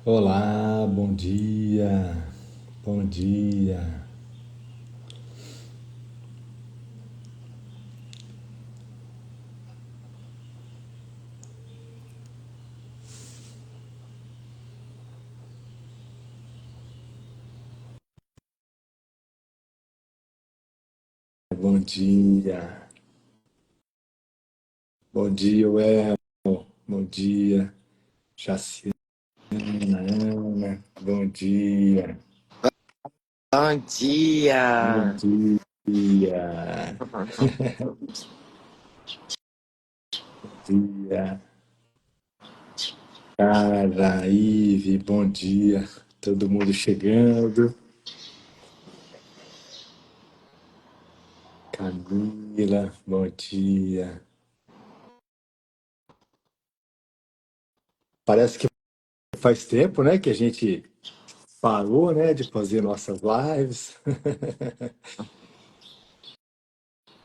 Olá, bom dia, bom dia, bom dia, Well, bom dia, Jaciana, Ana, bom dia, Bom bom dia! dia, bom dia, Cara, Ive, bom dia, todo mundo chegando, Camila, bom dia. Parece que faz tempo, né, que a gente parou, né, de fazer nossas lives.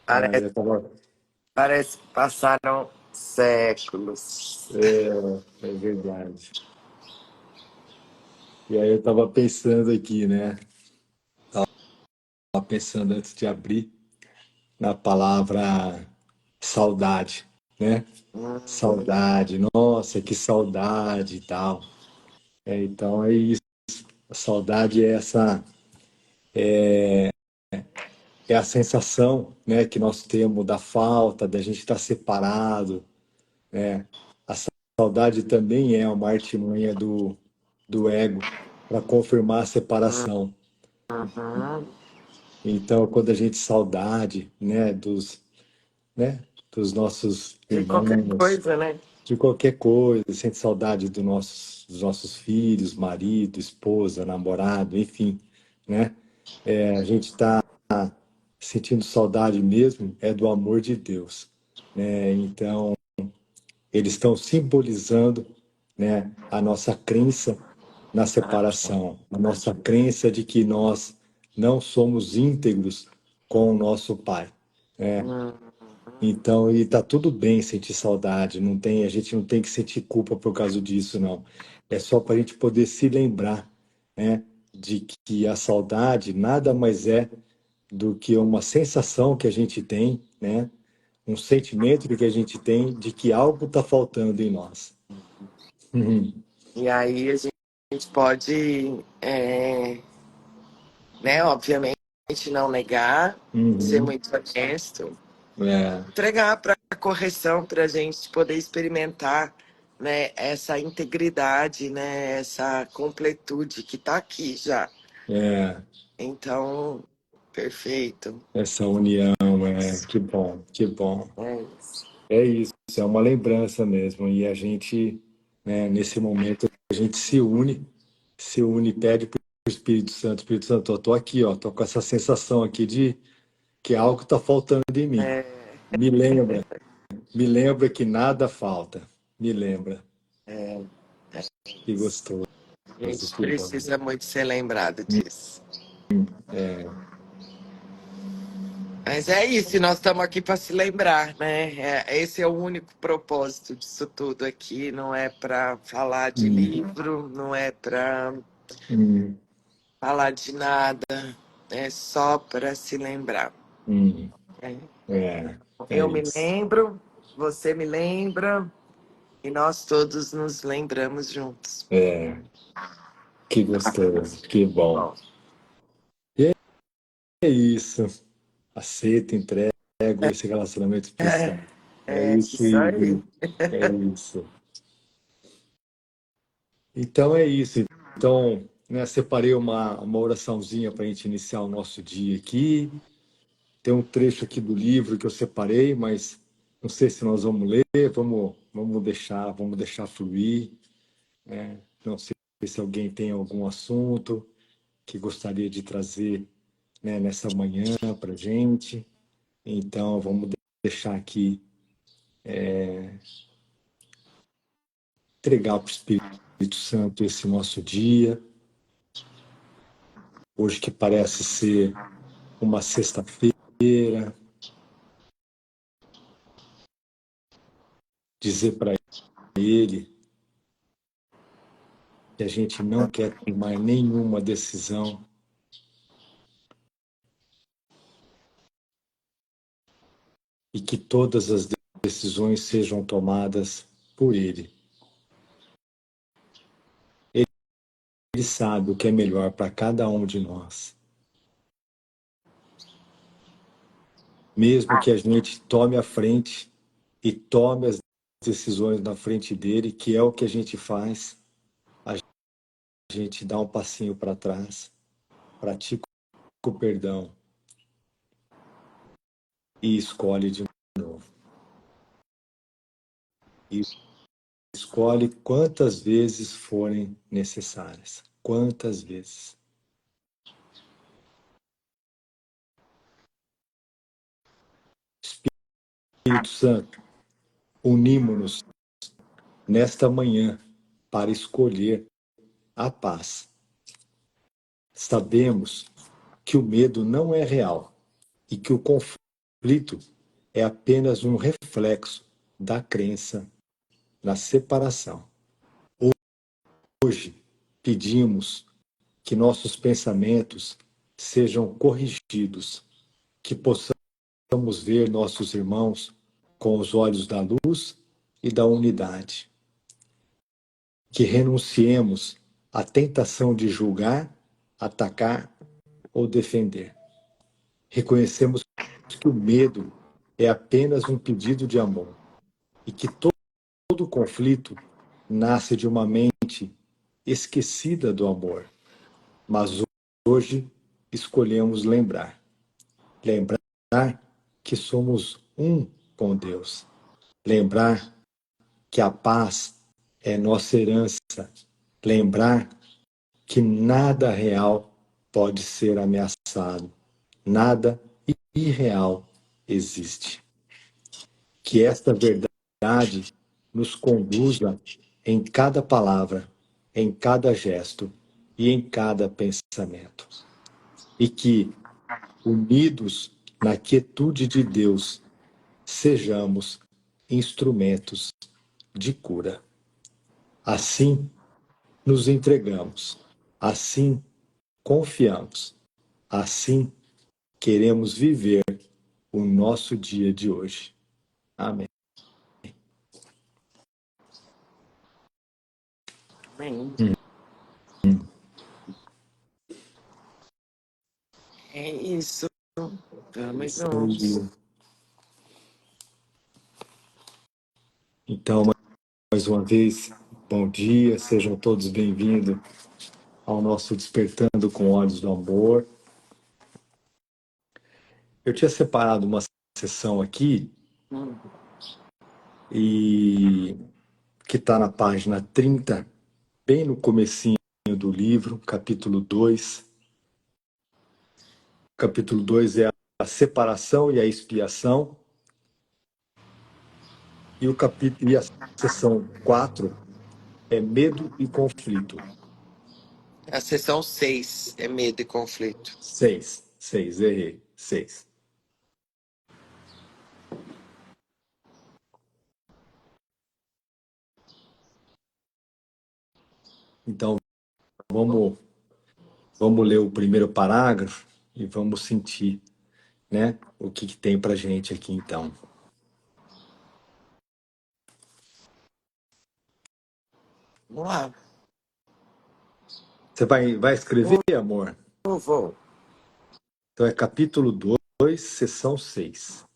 Ah, Parece, eu tava. parece que passaram séculos. É verdade. E aí eu tava pensando aqui, né? Tava pensando antes de abrir na palavra saudade, né? Hum, Saudade, nossa, que saudade e tal. Então é isso. A saudade é a sensação, né, que nós temos da falta, da gente estar separado, né? A saudade também é uma artimanha do ego para confirmar a separação. uhum. Então, quando a gente saudade, né, dos nossos De qualquer irmãos, coisa, né? de qualquer coisa, sente saudade dos nossos filhos, marido, esposa, namorado, enfim, né? A gente está sentindo saudade mesmo é do amor de Deus, né? Então, eles estão simbolizando, né, a nossa crença na separação, a nossa crença de que nós não somos íntegros com o nosso Pai. Hum, Então, e tá tudo bem sentir saudade, não tem, a gente não tem que sentir culpa por causa disso, não. É só para a gente poder se lembrar, né, de que a saudade nada mais é do que uma sensação que a gente tem, né, um sentimento que a gente tem de que algo está faltando em nós. Uhum. E aí a gente pode, né, obviamente, não negar, ser Uhum. muito honesto, É, entregar para correção para a gente poder experimentar, né, essa integridade, né, essa completude que está aqui já. é, Então, perfeito. essa união, que bom, que bom. É isso. É isso, é uma lembrança mesmo. E a gente, né, nesse momento, a gente se une, pede para o Espírito Santo, eu tô aqui, ó, tô com essa sensação aqui de que algo está faltando em mim. É, Me lembra, me lembra que nada falta. Me lembra. é, Que gostoso, a gente que bom. precisa muito ser lembrado disso. É, Mas é isso, e nós estamos aqui para se lembrar, né? Esse é o único propósito disso tudo aqui. Não é para falar de hum, livro, não é para hum, falar de nada, é só para se lembrar. hum, Né? é, é Eu me isso. lembro, você me lembra, e nós todos nos lembramos juntos. É, que gostoso, que bom. Bom, E é isso. Aceito, entrego esse relacionamento especial. É é isso, isso aí. Ivo. É isso. Então é isso. Então, né, separei uma oraçãozinha para a gente iniciar o nosso dia aqui. Tem um trecho aqui do livro que eu separei, mas não sei se nós vamos ler. Vamos deixar fluir. Não sei se alguém tem algum assunto que gostaria de trazer, né, nessa manhã para gente. Então, vamos deixar aqui, entregar para o Espírito Santo esse nosso dia, hoje que parece ser uma sexta-feira, dizer para Ele que a gente não quer tomar nenhuma decisão e que todas as decisões sejam tomadas por Ele. Ele sabe o que é melhor para cada um de nós. Mesmo que a gente tome a frente e tome as decisões na frente dele, que é o que a gente faz, a gente dá um passinho para trás, pratica o perdão e escolhe de novo. E escolhe quantas vezes forem necessárias. Quantas vezes. Espírito Santo, unimos-nos nesta manhã para escolher a paz. Sabemos que o medo não é real e que o conflito é apenas um reflexo da crença na separação. Hoje, pedimos que nossos pensamentos sejam corrigidos, que possamos ver nossos irmãos com os olhos da luz e da unidade, que renunciemos à tentação de julgar, atacar ou defender. Reconhecemos que o medo é apenas um pedido de amor e que todo conflito nasce de uma mente esquecida do amor. Mas hoje escolhemos lembrar que somos um com Deus. Lembrar que a paz é nossa herança. Lembrar que nada real pode ser ameaçado. Nada irreal existe. Que esta verdade nos conduza em cada palavra, em cada gesto e em cada pensamento. E que, unidos na quietude de Deus, sejamos instrumentos de cura. Assim nos entregamos, assim confiamos, assim queremos viver o nosso dia de hoje. Amém. Amém. É isso. Vamos juntos. Então, mais uma vez, bom dia, sejam todos bem-vindos ao nosso Despertando com Olhos do Amor. Eu tinha separado uma sessão aqui e que está na página 30, bem no comecinho do livro, capítulo 2. Capítulo 2 é a separação e a expiação. E a sessão 4 é medo e conflito. A sessão 6 é medo e conflito. 6, errei. 6. Então, vamos ler o primeiro parágrafo e vamos sentir, né, o que tem pra gente aqui, então. Vamos lá. Você vai escrever, amor? Eu vou. Então é capítulo 2, sessão 6.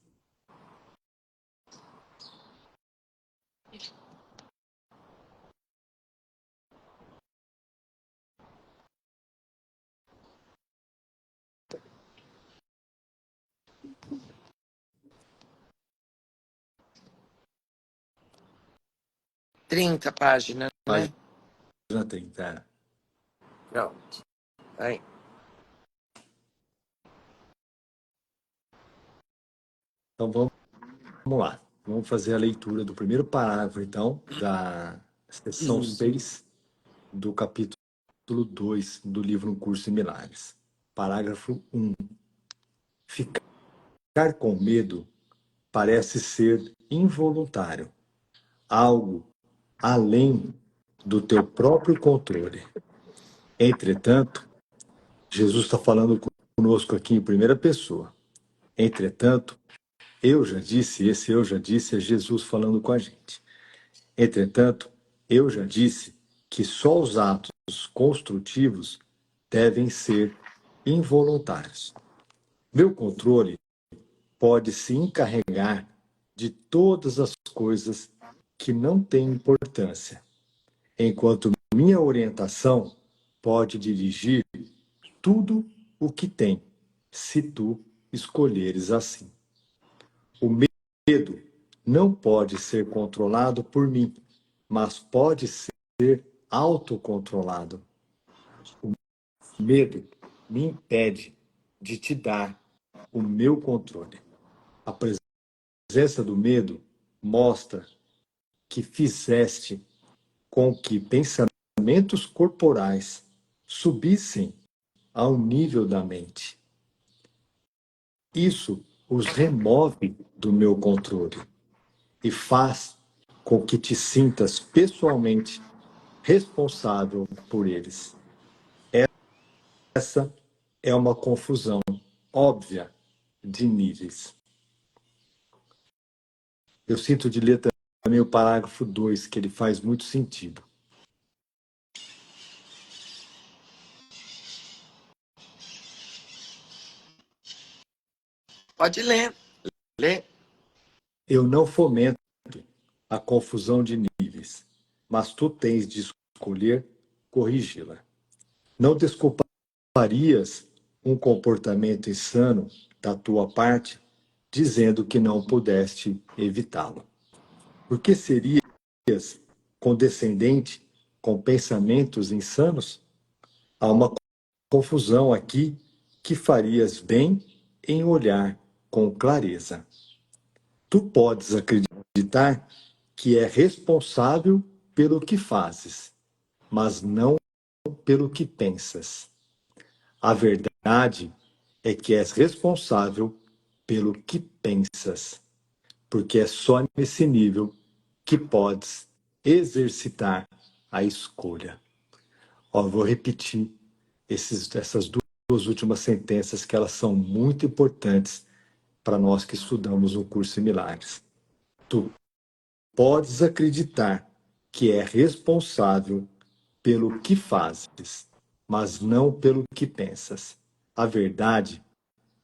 Trinta páginas, né? Página 30. Pronto. Aí. Então vamos lá. Vamos fazer a leitura do primeiro parágrafo, então, da sessão 6 do capítulo 2 do livro Um Curso em Milagres. Parágrafo 1. Ficar com medo parece ser involuntário, algo além do teu próprio controle. Entretanto, Jesus está falando conosco aqui em primeira pessoa. Entretanto, eu já disse, esse eu já disse é Jesus falando com a gente. Entretanto, eu já disse que só os atos construtivos devem ser involuntários. Meu controle pode se encarregar de todas as coisas que não têm importância, enquanto minha orientação pode dirigir tudo o que tem, se tu escolheres assim. O medo não pode ser controlado por mim, mas pode ser autocontrolado. O medo me impede de te dar o meu controle. A presença do medo mostra que fizeste com que pensamentos corporais subissem ao nível da mente. Isso os remove do meu controle e faz com que te sintas pessoalmente responsável por eles. Essa é uma confusão óbvia de níveis. Eu sinto de ler também o parágrafo 2, que ele faz muito sentido. Pode ler, ler. Eu não fomento a confusão de níveis, mas tu tens de escolher corrigi-la. Não desculparias um comportamento insano da tua parte, dizendo que não pudeste evitá-lo. Porque serias condescendente com pensamentos insanos? Há uma confusão aqui que farias bem em olhar com clareza. Tu podes acreditar que é responsável pelo que fazes, mas não pelo que pensas. A verdade é que és responsável pelo que pensas, porque é só nesse nível que podes exercitar a escolha. Ó, vou repetir essas duas últimas sentenças, que elas são muito importantes para nós que estudamos o curso em Milagres. Tu podes acreditar que é responsável pelo que fazes, mas não pelo que pensas. A verdade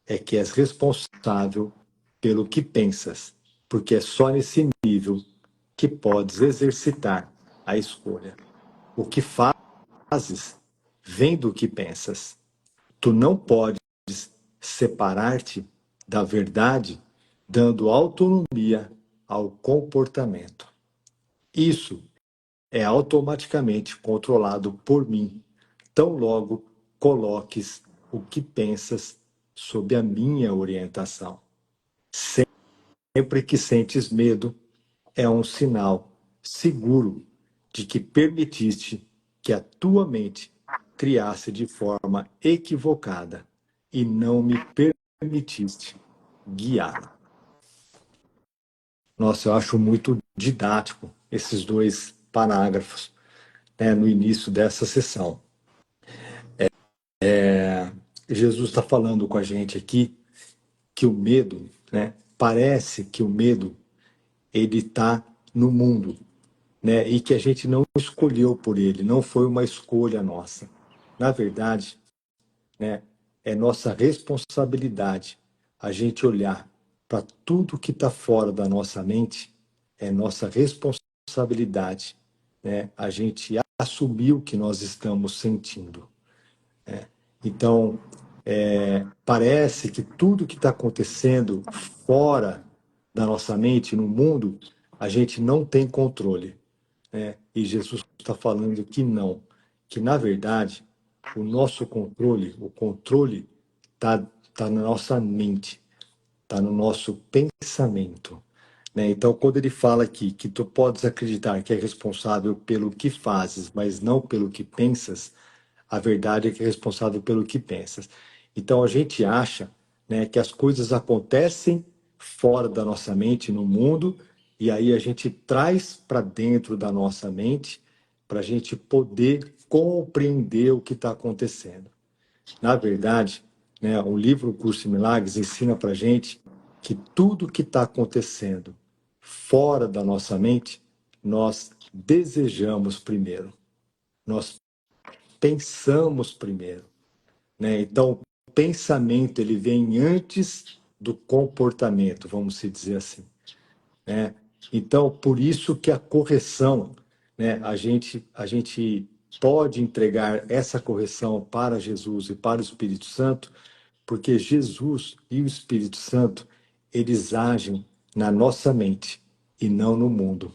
é que és responsável pelo que pensas, porque é só nesse nível que podes exercitar a escolha. O que fazes vem do que pensas. Tu não podes separar-te da verdade dando autonomia ao comportamento. Isso é automaticamente controlado por mim, tão logo coloques o que pensas sob a minha orientação. Sempre que sentes medo, é um sinal seguro de que permitiste que a tua mente criasse de forma equivocada e não me permitiste guiá-la. Nossa, eu acho muito didático esses dois parágrafos, né, no início dessa sessão. Jesus está falando com a gente aqui que o medo, né, parece que o medo ele está no mundo, né, e que a gente não escolheu por ele, não foi uma escolha nossa. Na verdade, né, é nossa responsabilidade a gente olhar para tudo que está fora da nossa mente, é nossa responsabilidade, né, a gente assumir o que nós estamos sentindo. Então, parece que tudo que está acontecendo fora da nossa mente, no mundo, a gente não tem controle, né? E Jesus está falando que não, que na verdade o nosso controle, o controle tá na nossa mente, está no nosso pensamento, né? Então, quando ele fala aqui que tu podes acreditar que é responsável pelo que fazes, mas não pelo que pensas, a verdade é que é responsável pelo que pensas. Então, a gente acha, né, que as coisas acontecem fora da nossa mente, no mundo, e aí a gente traz para dentro da nossa mente, para a gente poder compreender o que está acontecendo. Na verdade, né, o livro Curso de Milagres ensina para a gente que tudo que está acontecendo fora da nossa mente, nós desejamos primeiro, nós pensamos primeiro, né? Então, o pensamento ele vem antes do comportamento, vamos se dizer assim, né? Então, por isso que a correção, né, a gente pode entregar essa correção para Jesus e para o Espírito Santo, porque Jesus e o Espírito Santo, eles agem na nossa mente e não no mundo.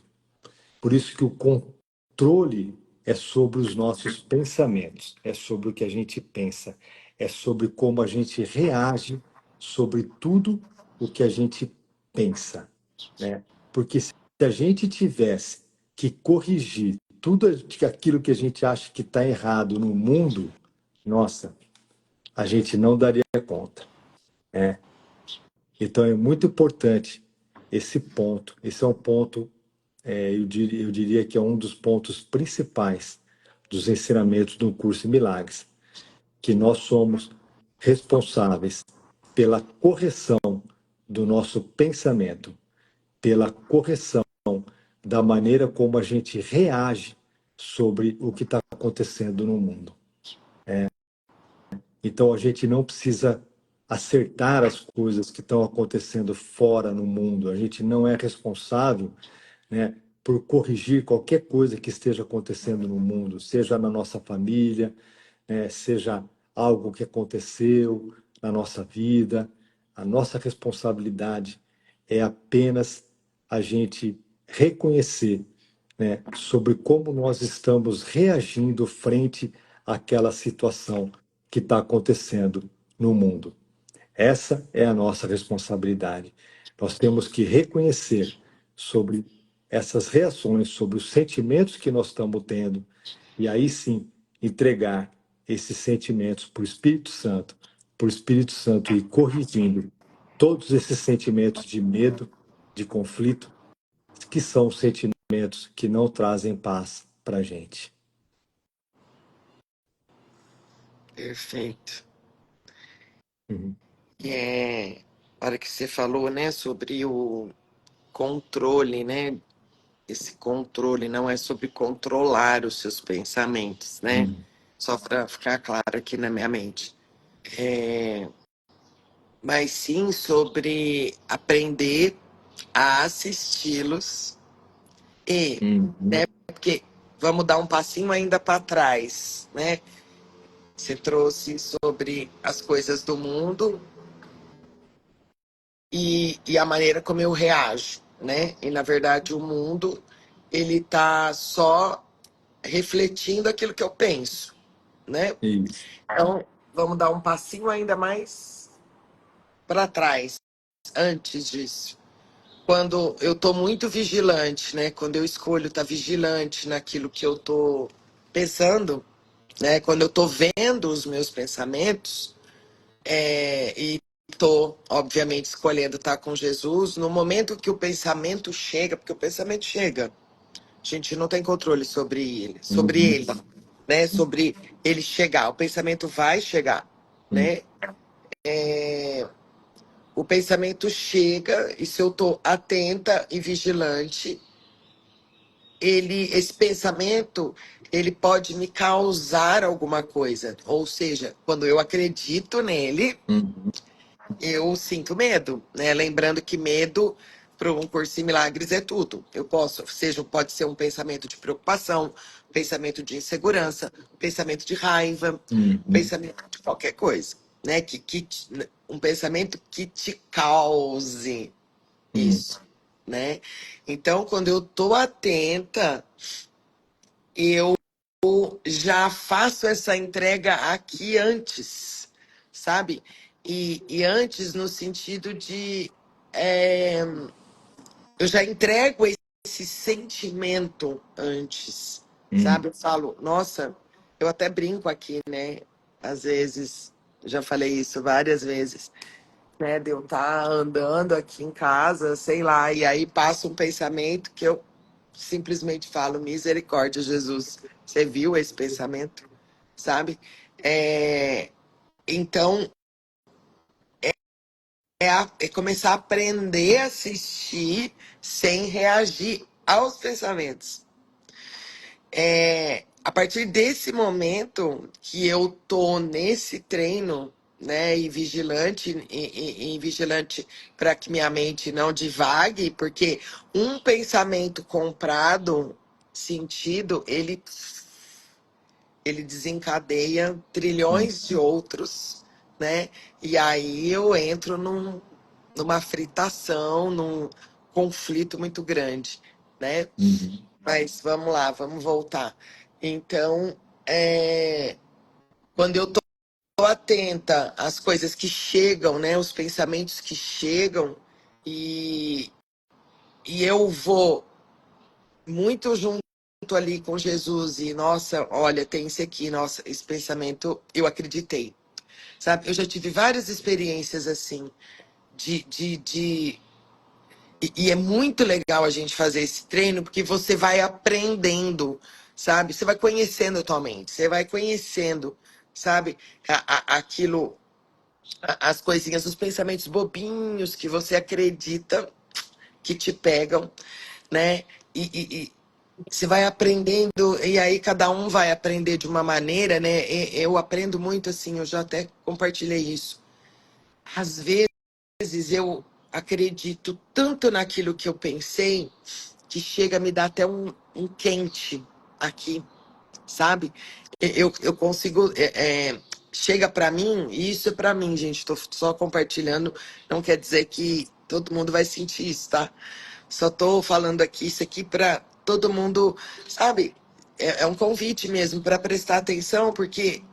Por isso que o controle é sobre os nossos pensamentos, é sobre o que a gente pensa, é sobre como a gente reage sobre tudo o que a gente pensa, né? Porque se a gente tivesse que corrigir tudo aquilo que a gente acha que está errado no mundo, nossa, a gente não daria conta, né? Então é muito importante esse ponto. Esse é um ponto, eu diria que é um dos pontos principais dos ensinamentos do curso em Milagres, que nós somos responsáveis pela correção do nosso pensamento, pela correção da maneira como a gente reage sobre o que está acontecendo no mundo. Então a gente não precisa acertar as coisas que estão acontecendo fora no mundo. A gente não é responsável, né, por corrigir qualquer coisa que esteja acontecendo no mundo, seja na nossa família, né, seja algo que aconteceu na nossa vida. A nossa responsabilidade é apenas a gente reconhecer, né, sobre como nós estamos reagindo frente àquela situação que está acontecendo no mundo. Essa é a nossa responsabilidade. Nós temos que reconhecer sobre essas reações, sobre os sentimentos que nós estamos tendo, e aí sim entregar esses sentimentos para o Espírito Santo ir corrigindo todos esses sentimentos de medo, de conflito, que são sentimentos que não trazem paz para a gente. Perfeito. Uhum. A hora que você falou, né, sobre o controle, né? Esse controle não é sobre controlar os seus pensamentos, né? Uhum. Só para ficar claro aqui na minha mente. É, mas sim sobre aprender a assisti-los e, Uhum. né, porque vamos dar um passinho ainda para trás, né? Você trouxe sobre as coisas do mundo e a maneira como eu reajo, né? E na verdade o mundo ele tá só refletindo aquilo que eu penso, né? Isso. Então vamos dar um passinho ainda mais para trás, antes disso. Quando eu tô muito vigilante, né? Quando eu escolho estar vigilante naquilo que eu tô pensando, né? Quando eu tô vendo os meus pensamentos, e tô, obviamente, escolhendo estar com Jesus, no momento que o pensamento chega, porque o pensamento chega, a gente não tem controle sobre Uhum. ele, né? Sobre ele chegar, o pensamento vai chegar, Uhum. né? O pensamento chega e se eu tô atenta e vigilante, esse pensamento, ele pode me causar alguma coisa. Ou seja, quando eu acredito nele, Uhum. eu sinto medo, né? Lembrando que medo para um curso em milagres é tudo. Eu posso, seja, pode ser um pensamento de preocupação, um pensamento de insegurança, um pensamento de raiva, um Uhum. pensamento de qualquer coisa, né? Um pensamento que te cause Uhum. isso, né? Então, quando eu tô atenta, eu já faço essa entrega aqui antes, sabe? E antes no sentido de é, eu já entrego esse sentimento antes, Uhum. sabe? Eu falo, nossa, eu até brinco aqui, né? Às vezes, já falei isso várias vezes, né? De eu estar andando aqui em casa, sei lá, e aí passa um pensamento que eu simplesmente falo, misericórdia, Jesus. Você viu esse pensamento, sabe? É, então, é começar a aprender a assistir sem reagir aos pensamentos. A partir desse momento que eu tô nesse treino, né, e vigilante para que minha mente não divague, porque um pensamento comprado, sentido, ele desencadeia trilhões de outros, né? E aí eu entro numa fritação, num conflito muito grande, né? Uhum. Mas vamos lá, vamos voltar. Então, é, quando eu tô atenta às coisas que chegam, né? Os pensamentos que chegam, e, e eu vou muito junto ali com Jesus, e nossa, olha, tem esse aqui, nossa, esse pensamento, eu acreditei, sabe? Eu já tive várias experiências assim, de e é muito legal a gente fazer esse treino, porque você vai aprendendo, sabe? Você vai conhecendo a tua mente, você vai conhecendo, sabe? Aquilo, as coisinhas, os pensamentos bobinhos que você acredita que te pegam, né? E você vai aprendendo, e aí cada um vai aprender de uma maneira, né? Eu aprendo muito assim, eu já até compartilhei isso. Às vezes eu acredito tanto naquilo que eu pensei que chega a me dar até um quente aqui, sabe? Eu consigo. Chega pra mim, e isso é pra mim, gente. Tô só compartilhando, não quer dizer que todo mundo vai sentir isso, tá? Só tô falando aqui, isso aqui pra todo mundo, sabe? É um convite mesmo pra prestar atenção, porque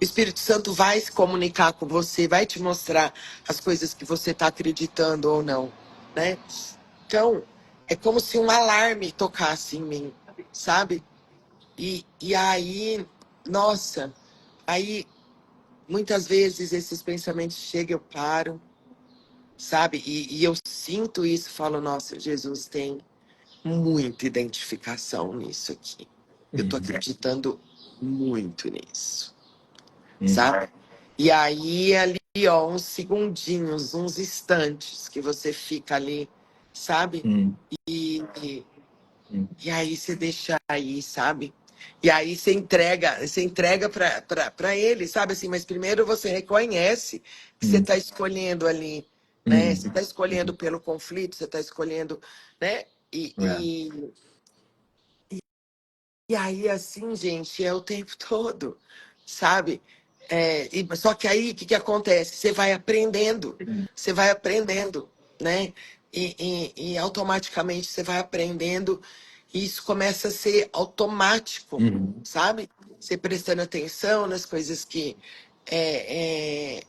o Espírito Santo vai se comunicar com você, vai te mostrar as coisas que você está acreditando ou não, né? Então, é como se um alarme tocasse em mim, sabe? E aí, nossa, aí muitas vezes esses pensamentos chegam, eu paro, sabe? E eu sinto isso, falo, nossa, Jesus tem muita identificação nisso aqui. Eu tô Uhum. acreditando muito nisso. Uhum. Sabe? E aí, ali, ó, uns segundinhos, uns instantes que você fica ali, sabe? Uhum. E, Uhum. e aí você deixa aí, sabe? E aí você entrega para ele, sabe assim, mas primeiro você reconhece que você Uhum. está escolhendo ali, né? Você Uhum. está escolhendo Uhum. pelo conflito, você está escolhendo, né? É. E aí, assim, gente, é o tempo todo, sabe? Só que aí, o que que acontece? Uhum. Você vai aprendendo, né? E automaticamente você vai aprendendo, e isso começa a ser automático, Uhum. sabe? Você prestando atenção nas coisas que. É, é,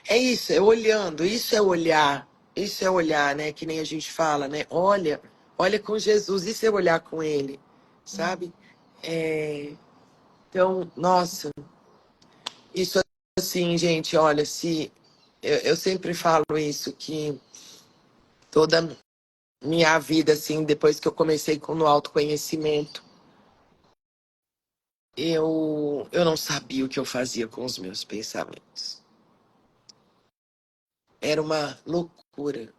é isso, é olhando, isso é olhar, né? Que nem a gente fala, né? Olha com Jesus, isso é olhar com Ele, sabe? É, então, nossa, isso assim, gente, olha, se eu sempre falo isso, que toda minha vida, assim, depois que eu comecei com no autoconhecimento, eu não sabia o que eu fazia com os meus pensamentos. Era uma loucura.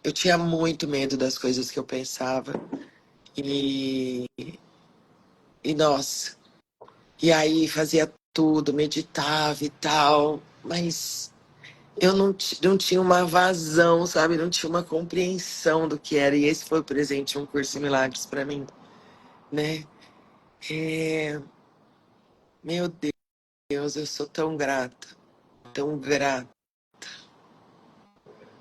Eu tinha muito medo das coisas que eu pensava. E, e nossa, e aí fazia tudo, meditava e tal, mas eu não tinha uma vazão, sabe? Não tinha uma compreensão do que era. E esse foi o presente, um curso em milagres para mim, né? É, meu Deus, eu sou tão grata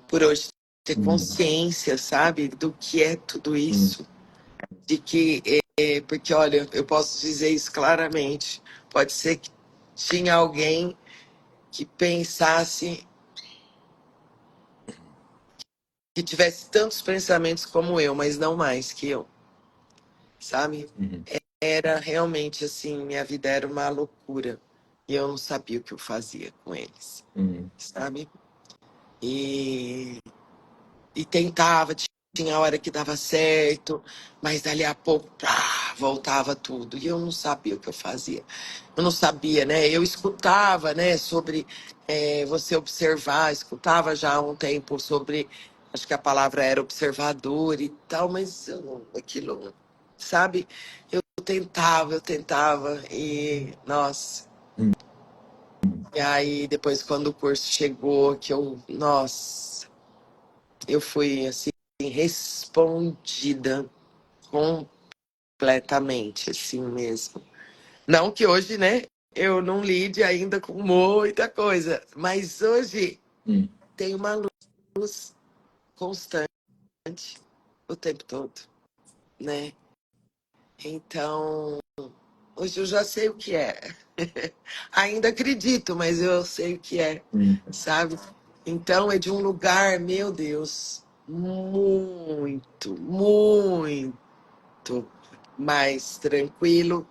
por hoje ter Uhum. consciência, sabe, do que é tudo Uhum. isso. De que, porque olha, eu posso dizer isso claramente. Pode ser que tinha alguém que pensasse, que tivesse tantos pensamentos como eu, mas não mais que eu, sabe? Uhum. Era realmente assim, minha vida era uma loucura. E eu não sabia o que eu fazia com eles, Uhum. sabe? E, e tentava tinha hora que dava certo, mas dali a pouco, pá, voltava tudo. E eu não sabia o que eu fazia. Eu não sabia, né? Eu escutava, né, sobre você observar, escutava já há um tempo sobre, acho que a palavra era observador e tal, mas eu não, aquilo, sabe? Eu tentava, e nossa. E aí, depois, quando o curso chegou, que eu, nossa, eu fui assim, respondida completamente, assim mesmo. Não que hoje, né, eu não lide ainda com muita coisa, mas hoje hum, tem uma luz constante o tempo todo, né? Então, hoje eu já sei o que é. Ainda acredito, mas eu sei o que é, hum, sabe? Então é de um lugar, meu Deus, muito, muito mais tranquilo,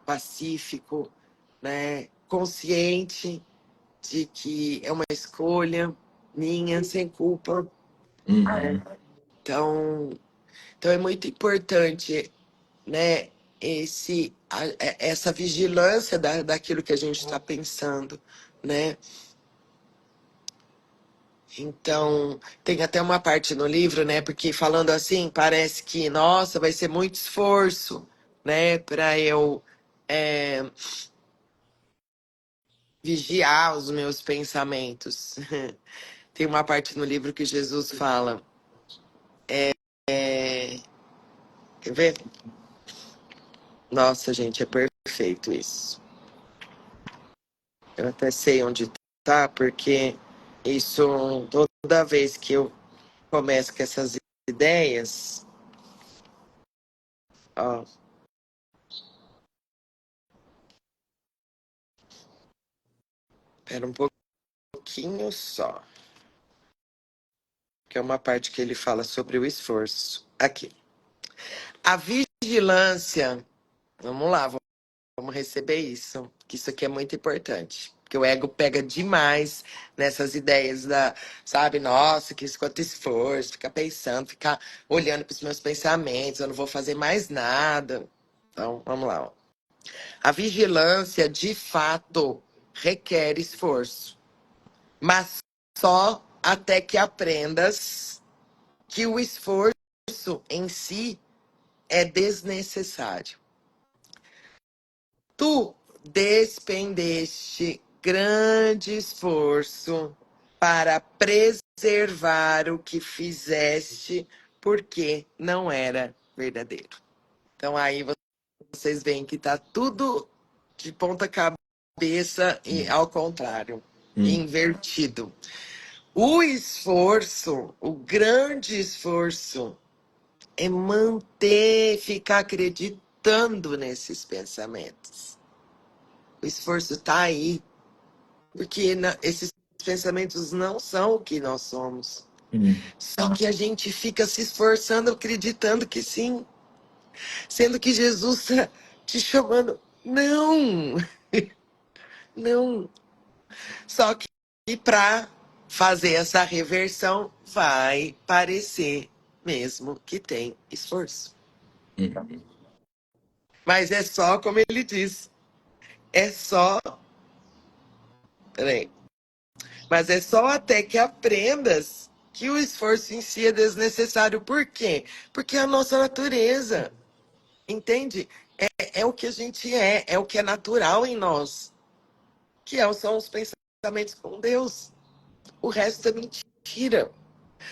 pacífico, né? Consciente de que é uma escolha minha, sem culpa. uhum, Então, então é muito importante, né? Essa vigilância daquilo que a gente está pensando, né? Então, tem até uma parte no livro, né? Porque falando assim, parece que, nossa, vai ser muito esforço, né? Para eu é, vigiar os meus pensamentos. Tem uma parte no livro que Jesus fala, quer ver? Nossa, gente, é perfeito isso. Eu até sei onde tá, porque isso, toda vez que eu começo com essas ideias, ó, espera um pouquinho só, que é uma parte que ele fala sobre o esforço. Aqui. A vigilância, vamos lá, vamos receber isso, que isso aqui é muito importante. Porque o ego pega demais nessas ideias da, sabe, nossa, que isso quanto esforço, ficar pensando, ficar olhando para os meus pensamentos, eu não vou fazer mais nada. Então, vamos lá. Ó. A vigilância, de fato, requer esforço, mas só até que aprendas que o esforço em si é desnecessário. Tu despendeste grande esforço para preservar o que fizeste, porque não era verdadeiro. Então aí vocês veem que tá tudo de ponta cabeça e hum, ao contrário, hum, invertido. O esforço, o grande esforço, é manter, ficar acreditando nesses pensamentos. O esforço está aí, porque esses pensamentos não são o que nós somos. hum, Só que a gente fica se esforçando, acreditando que sim, sendo que Jesus está te chamando. Não, não. Só que para fazer essa reversão, vai parecer mesmo que tem esforço. hum, Mas é só, como ele diz, é só. Peraí. Mas é só até que aprendas que o esforço em si é desnecessário. Por quê? Porque é a nossa natureza, entende? É o que a gente é o que é natural em nós, são os pensamentos com Deus. O resto é mentira.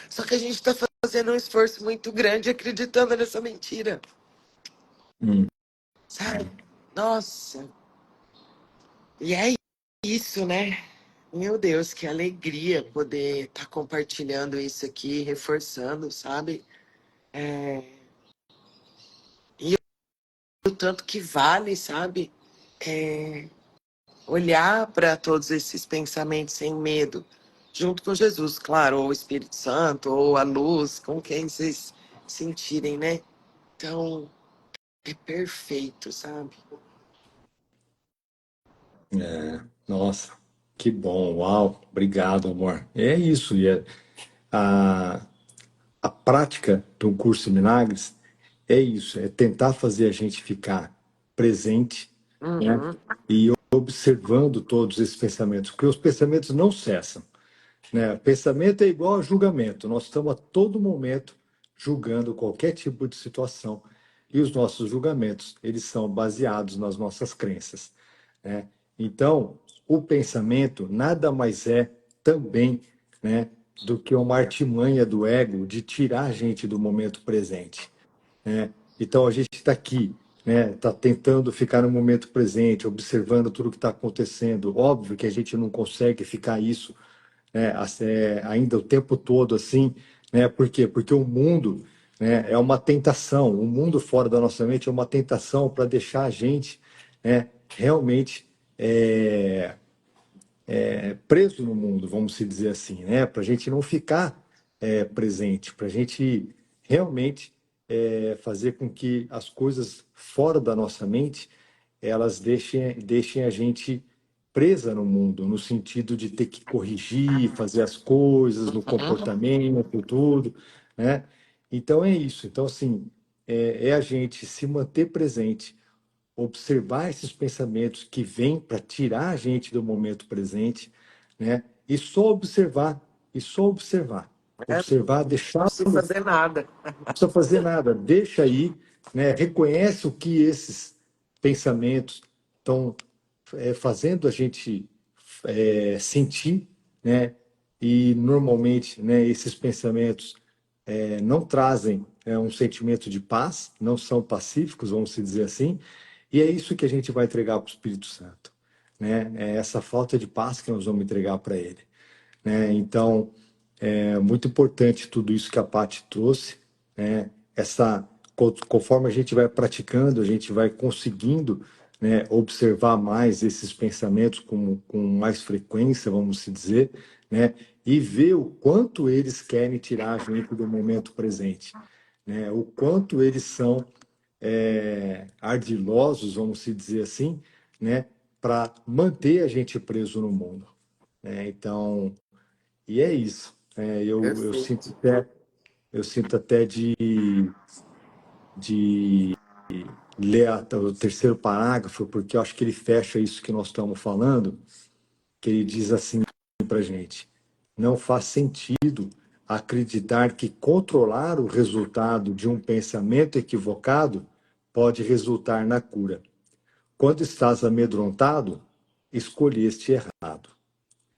Só que a gente está fazendo um esforço muito grande acreditando nessa mentira, hum. sabe? Nossa, e é isso, né? Meu Deus, que alegria poder estar compartilhando isso aqui, reforçando, sabe? É, e o tanto que vale, sabe? É, olhar para todos esses pensamentos sem medo, junto com Jesus, claro, ou o Espírito Santo, ou a luz, com quem vocês sentirem, né? Então, é perfeito, sabe? É, nossa, que bom, uau, obrigado, amor. É isso, a prática do curso de milagres é isso, é tentar fazer a gente ficar presente, né? Uhum. E observando todos esses pensamentos, porque os pensamentos não cessam, né? Pensamento é igual a julgamento. Nós estamos a todo momento julgando qualquer tipo de situação. E os nossos julgamentos, eles são baseados nas nossas crenças, né? Então, o pensamento nada mais é também, né, do que uma artimanha do ego de tirar a gente do momento presente, né? Então, a gente está aqui, né, está tentando ficar no momento presente, observando tudo que está acontecendo. Óbvio que a gente não consegue ficar isso, né, ainda o tempo todo assim, né? Por quê? Porque o mundo, né, é uma tentação, o mundo fora da nossa mente é uma tentação para deixar a gente, né, realmente preso no mundo, vamos se dizer assim, né? Para a gente não ficar presente, para a gente realmente fazer com que as coisas fora da nossa mente elas deixem a gente presa no mundo, no sentido de ter que corrigir, fazer as coisas, no comportamento, tudo, né? Então é isso. Então, assim, é a gente se manter presente, observar esses pensamentos que vêm para tirar a gente do momento presente, né? E só observar, e só observar. É, Observar, não precisa deixá-los, fazer nada. não precisa fazer nada, deixa aí, né? Reconhece o que esses pensamentos estão fazendo a gente sentir, né? E normalmente, né, esses pensamentos não trazem um sentimento de paz, não são pacíficos, vamos se dizer assim, e é isso que a gente vai entregar para o Espírito Santo, né? É essa falta de paz que nós vamos entregar para ele, né? Então, é muito importante tudo isso que a Paty trouxe, né? Conforme a gente vai praticando, a gente vai conseguindo, né, observar mais esses pensamentos com mais frequência, vamos se dizer, né? E ver o quanto eles querem tirar a gente do momento presente, né? O quanto eles são ardilosos, vamos se dizer assim, né? Para manter a gente preso no mundo, né? Então, e é isso. Eu Perfeito. eu sinto até de ler o terceiro parágrafo, porque eu acho que ele fecha isso que nós estamos falando, que ele diz assim para a gente: não faz sentido acreditar que controlar o resultado de um pensamento equivocado pode resultar na cura. Quando estás amedrontado, escolheste errado.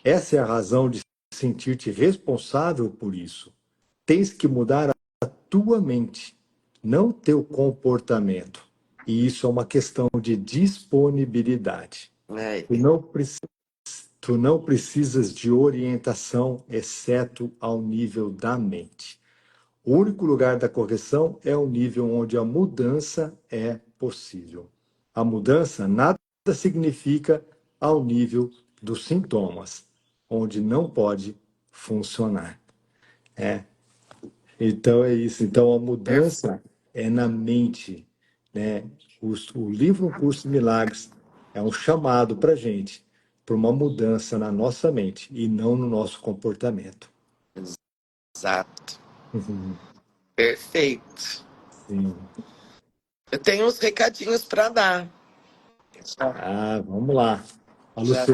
Essa é a razão de sentir-te responsável por isso. Tens que mudar a tua mente, não teu comportamento. E isso é uma questão de disponibilidade. É, Tu não, tu não precisas de orientação, exceto ao nível da mente. O único lugar da correção é o nível onde a mudança é possível. A mudança nada significa ao nível dos sintomas, onde não pode funcionar. Então é isso. Então a perfeito. mudança é na mente, né? O livro Um Curso de Milagres é um chamado para gente, para uma mudança na nossa mente e não no nosso comportamento. Exato. Uhum. Perfeito. Sim. Eu tenho uns recadinhos para dar. Já, Ah, vamos lá. já.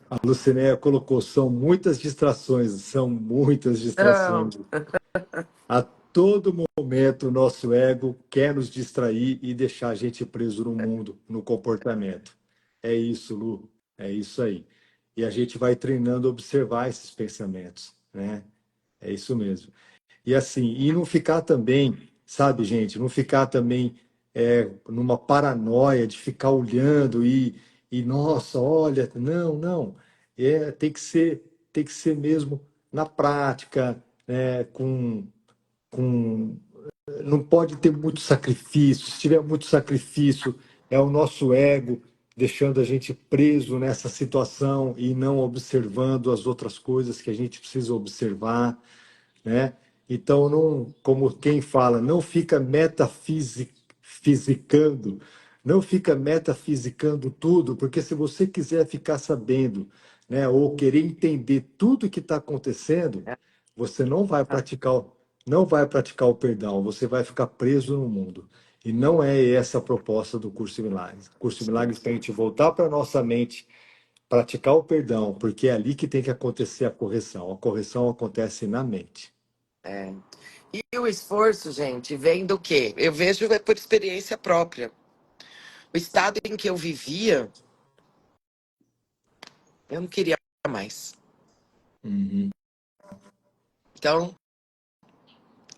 A Lucinéia colocou, são muitas Não, distrações. A todo momento, o nosso ego quer nos distrair e deixar a gente preso no mundo, no comportamento. É isso, Lu. É isso aí. E a gente vai treinando a observar esses pensamentos, né? É isso mesmo. E assim, e não ficar também, sabe, gente, não ficar também numa paranoia de ficar olhando nossa, olha, não, não. Tem que ser mesmo na prática, né, com não pode ter muito sacrifício. Se tiver muito sacrifício, é o nosso ego deixando a gente preso nessa situação e não observando as outras coisas que a gente precisa observar, né? Então, não, como quem fala, não fica metafisicando, não fica metafisicando tudo, porque se você quiser ficar sabendo, né, ou querer entender tudo que está acontecendo, você não vai praticar, não vai praticar o perdão, você vai ficar preso no mundo. E não é essa a proposta do curso de milagres. O curso de milagres tem que voltar para a nossa mente, praticar o perdão, porque é ali que tem que acontecer a correção. A correção acontece na mente. É. E o esforço, gente, vem do quê? Eu vejo por experiência própria. O estado em que eu vivia, eu não queria mais. Uhum. Então,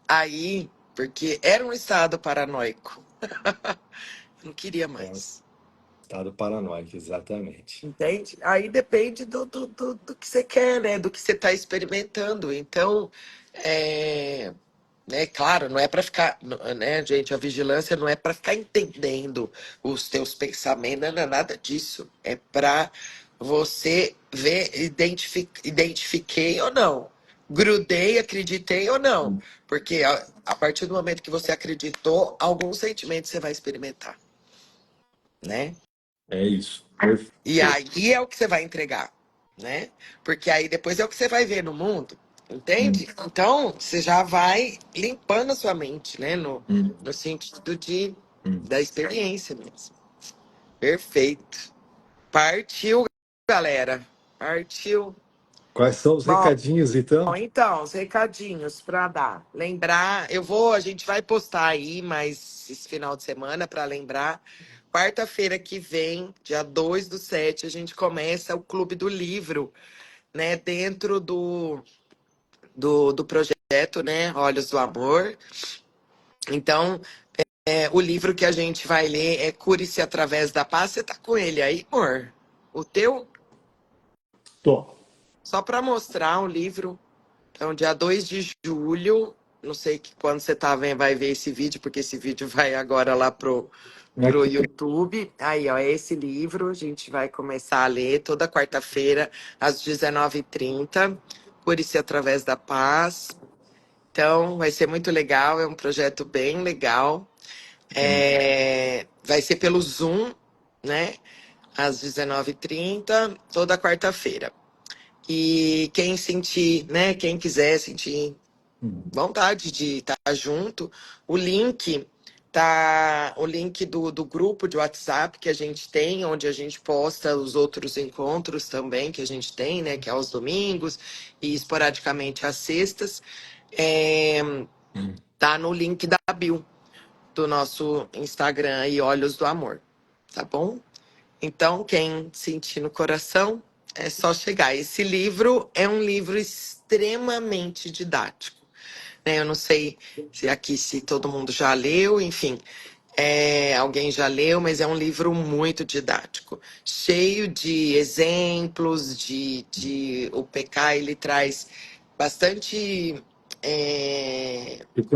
aí, porque era um estado paranoico, eu não queria É um mais. estado paranoico, exatamente. Entende? Aí depende do que você quer, né? Do que você está experimentando. Então, é, né, claro, não é para ficar, né, gente? A vigilância não é para ficar entendendo os teus pensamentos, não é nada disso. É para você ver, identifiquei ou não, grudei, acreditei ou não. Porque a partir do momento que você acreditou, algum sentimento você vai experimentar, né? É isso. E Perfeito. aí é o que você vai entregar, né? Porque aí depois é o que você vai ver no mundo, Hum, entende? Então, você já vai limpando a sua mente, né? hum, No sentido de, hum. da experiência mesmo. Perfeito. Partiu, galera. Partiu. Quais são os Bom, recadinhos, então? então, os recadinhos para dar. Lembrar, a gente vai postar aí mais esse final de semana para lembrar. Quarta-feira que vem, dia 2/7, a gente começa o Clube do Livro, né? Dentro do projeto, né? Olhos do Amor. Então, o livro que a gente vai ler é Cure-se Através da Paz. Você tá com ele aí, amor? O teu? Tô. Só para mostrar o livro. Então, dia 2 de julho, não sei que quando você vai ver esse vídeo, porque esse vídeo vai agora lá pro Aqui. YouTube. Aí, ó, é esse livro, a gente vai começar a ler toda quarta-feira, às 19h30, Cure-se Através da Paz. Então, vai ser muito legal, é um projeto bem legal. Hum, Vai ser pelo Zoom, né? Às 19h30, toda quarta-feira. E quem sentir, né? Quem quiser sentir hum, vontade de estar junto, o link do grupo de WhatsApp que a gente tem, onde a gente posta os outros encontros também que a gente tem, né? Que é aos domingos e esporadicamente às sextas. É, hum. tá no link da bio do nosso Instagram aí, Olhos do Amor, tá bom? Então, quem sentir no coração, é só chegar. Esse livro é um livro extremamente didático, né? Eu não sei se aqui se todo mundo já leu, enfim, alguém já leu, mas é um livro muito didático, cheio de exemplos, o PK, ele traz bastante,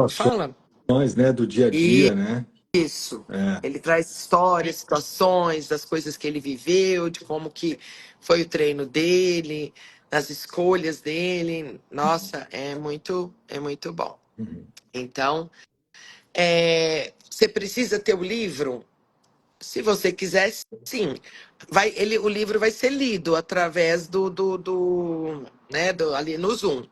como Situações, fala? né, do dia a dia, né? Isso. É. Ele traz histórias, situações, das coisas que ele viveu, de como que foi o treino dele, das escolhas dele. Nossa, é muito bom. Uhum, Então, você precisa ter o livro? Se você quiser, sim. O livro vai ser lido através né, ali no Zoom.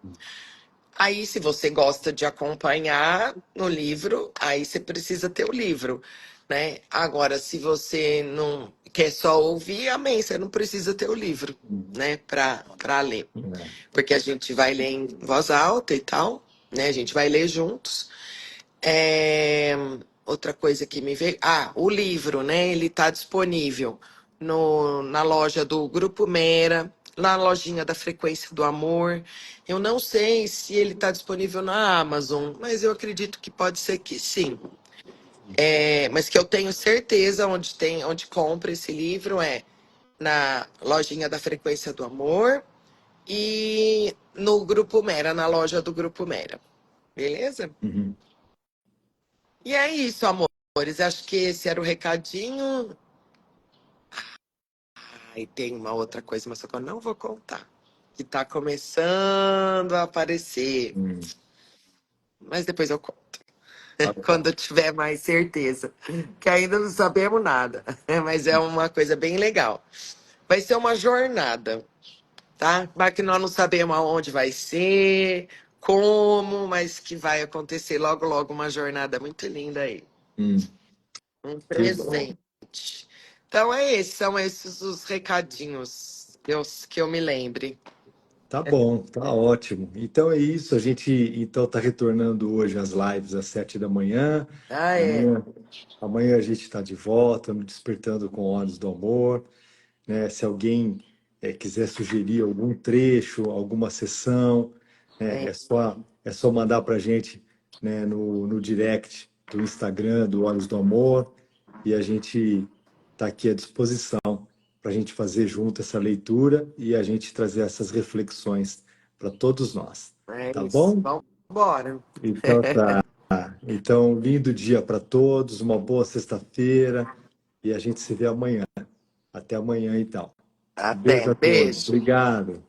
Aí, se você gosta de acompanhar no livro, aí você precisa ter o livro, né? Agora, se você não quer só ouvir, amém, você não precisa ter o livro, uhum. né, para ler. É. Porque a gente vai ler em voz alta e tal, né? A gente vai ler juntos. É, Outra coisa que me veio. Ah, o livro, né? Ele está disponível na loja do Grupo Mera, na lojinha da Frequência do Amor. Eu não sei se ele está disponível na Amazon, mas eu acredito que pode ser que sim. Mas que eu tenho certeza onde compra esse livro é na lojinha da Frequência do Amor e no Grupo Mera, na loja do Grupo Mera. Beleza? Uhum. E é isso, amores. Acho que esse era o recadinho. Aí tem uma outra coisa, mas só que eu não vou contar. Que tá começando a aparecer. Hum. Mas depois eu conto. Tá Quando bom. eu tiver mais certeza. Que ainda não sabemos nada. Mas é uma coisa bem legal. Vai ser uma jornada, tá? Mas que nós não sabemos aonde vai ser, como, mas que vai acontecer logo, logo uma jornada muito linda aí. Hum, Um que bom. presente. Então são esses os recadinhos que eu me lembre. Tá bom, tá ótimo. Então é isso, a gente então tá retornando hoje às lives às 7 da manhã. Ah, é. Amanhã, amanhã a gente está de volta no Despertando com Olhos do Amor, né? Se alguém quiser sugerir algum trecho, alguma sessão, né? É, É só mandar para a gente, né, no direct do Instagram do Olhos do Amor e a gente está aqui à disposição para a gente fazer junto essa leitura e a gente trazer essas reflexões para todos nós. é Tá isso. bom? Vamos embora. Então tá. Então, lindo dia para todos, uma boa sexta-feira e a gente se vê amanhã. Até amanhã, então. Um beijo Até. a todos. Beijo. Obrigado.